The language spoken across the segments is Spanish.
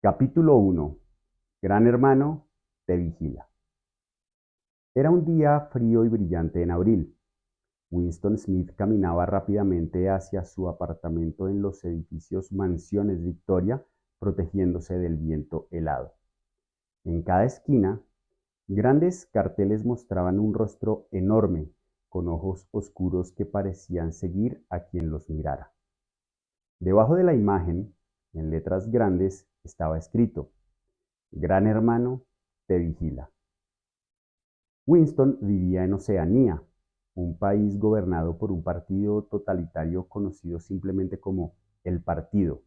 Capítulo 1. Gran Hermano te vigila. Era un día frío y brillante en abril. Winston Smith caminaba rápidamente hacia su apartamento en los edificios Mansiones Victoria, protegiéndose del viento helado. En cada esquina, grandes carteles mostraban un rostro enorme, con ojos oscuros que parecían seguir a quien los mirara. Debajo de la imagen, en letras grandes, estaba escrito: Gran Hermano te vigila. Winston vivía en Oceanía, un país gobernado por un partido totalitario conocido simplemente como el Partido.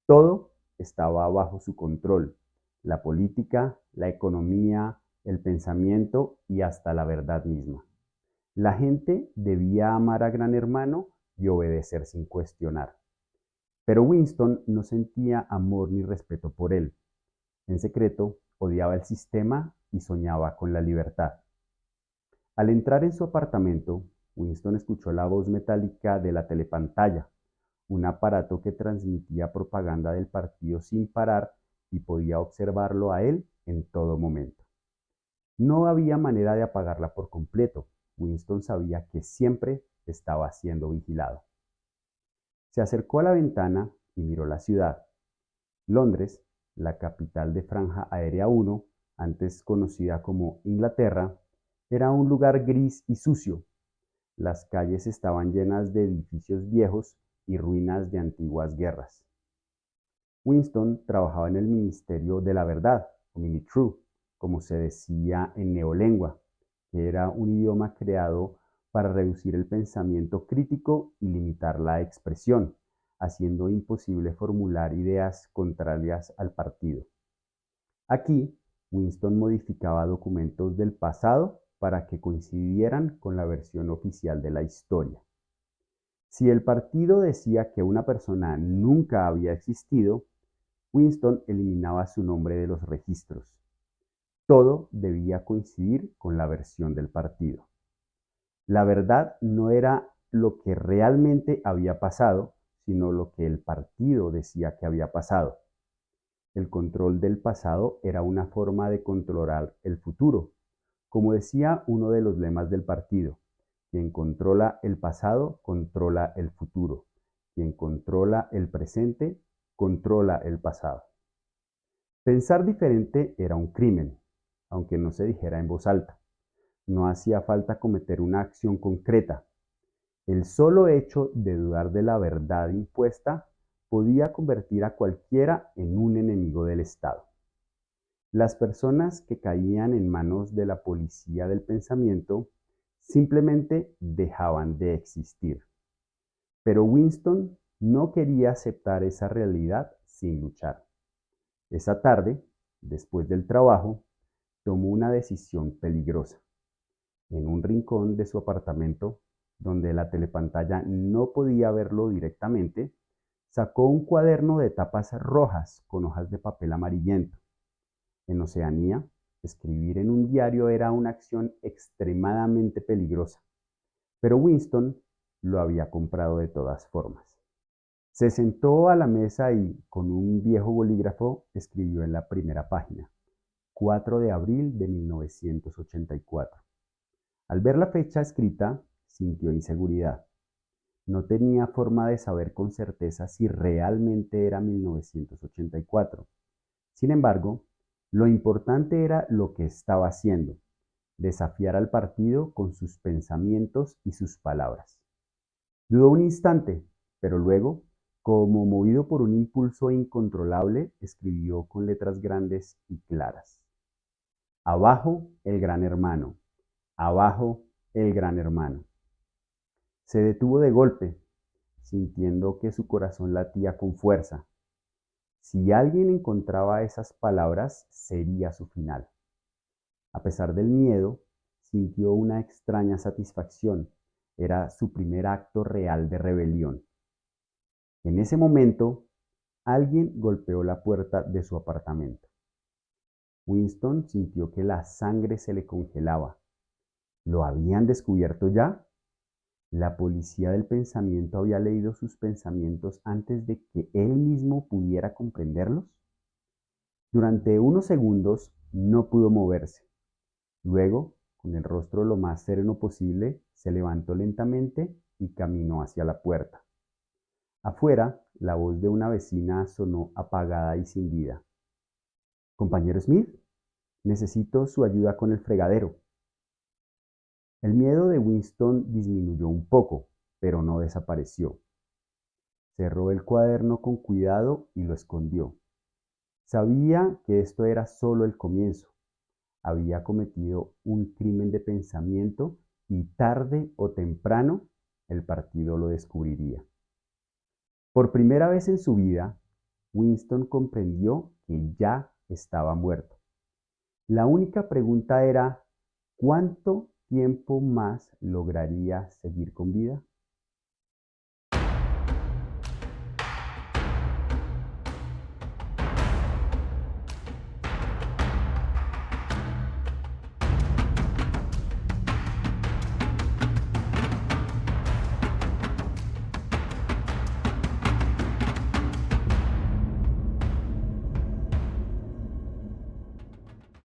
Todo estaba bajo su control: la política, la economía, el pensamiento y hasta la verdad misma. La gente debía amar a Gran Hermano y obedecer sin cuestionar. Pero Winston no sentía amor ni respeto por él. En secreto, odiaba el sistema y soñaba con la libertad. Al entrar en su apartamento, Winston escuchó la voz metálica de la telepantalla, un aparato que transmitía propaganda del partido sin parar y podía observarlo a él en todo momento. No había manera de apagarla por completo. Winston sabía que siempre estaba siendo vigilado. Se acercó a la ventana y miró la ciudad. Londres, la capital de Franja Aérea 1, antes conocida como Inglaterra, era un lugar gris y sucio. Las calles estaban llenas de edificios viejos y ruinas de antiguas guerras. Winston trabajaba en el Ministerio de la Verdad, o Minitrue, como se decía en neolengua, que era un idioma creado para reducir el pensamiento crítico y limitar la expresión, haciendo imposible formular ideas contrarias al partido. Aquí, Winston modificaba documentos del pasado para que coincidieran con la versión oficial de la historia. Si el partido decía que una persona nunca había existido, Winston eliminaba su nombre de los registros. Todo debía coincidir con la versión del partido. La verdad no era lo que realmente había pasado, sino lo que el partido decía que había pasado. El control del pasado era una forma de controlar el futuro. Como decía uno de los lemas del partido: quien controla el pasado, controla el futuro. Quien controla el presente, controla el pasado. Pensar diferente era un crimen, aunque no se dijera en voz alta. No hacía falta cometer una acción concreta. El solo hecho de dudar de la verdad impuesta podía convertir a cualquiera en un enemigo del Estado. Las personas que caían en manos de la policía del pensamiento simplemente dejaban de existir. Pero Winston no quería aceptar esa realidad sin luchar. Esa tarde, después del trabajo, tomó una decisión peligrosa. En un rincón de su apartamento, donde la telepantalla no podía verlo directamente, sacó un cuaderno de tapas rojas con hojas de papel amarillento. En Oceanía, escribir en un diario era una acción extremadamente peligrosa, pero Winston lo había comprado de todas formas. Se sentó a la mesa y, con un viejo bolígrafo, escribió en la primera página: 4 de abril de 1984. Al ver la fecha escrita, sintió inseguridad. No tenía forma de saber con certeza si realmente era 1984. Sin embargo, lo importante era lo que estaba haciendo: desafiar al partido con sus pensamientos y sus palabras. Dudó un instante, pero luego, como movido por un impulso incontrolable, escribió con letras grandes y claras: Abajo el Gran Hermano, abajo el Gran Hermano. Se detuvo de golpe, sintiendo que su corazón latía con fuerza. Si alguien encontraba esas palabras, sería su final. A pesar del miedo, sintió una extraña satisfacción. Era su primer acto real de rebelión. En ese momento, alguien golpeó la puerta de su apartamento. Winston sintió que la sangre se le congelaba. ¿Lo habían descubierto ya? ¿La policía del pensamiento había leído sus pensamientos antes de que él mismo pudiera comprenderlos? Durante unos segundos no pudo moverse. Luego, con el rostro lo más sereno posible, se levantó lentamente y caminó hacia la puerta. Afuera, la voz de una vecina sonó apagada y sin vida. Compañero Smith, necesito su ayuda con el fregadero. El miedo de Winston disminuyó un poco, pero no desapareció. Cerró el cuaderno con cuidado y lo escondió. Sabía que esto era solo el comienzo. Había cometido un crimen de pensamiento y tarde o temprano el partido lo descubriría. Por primera vez en su vida, Winston comprendió que ya estaba muerto. La única pregunta era, ¿cuánto tiempo más lograría seguir con vida?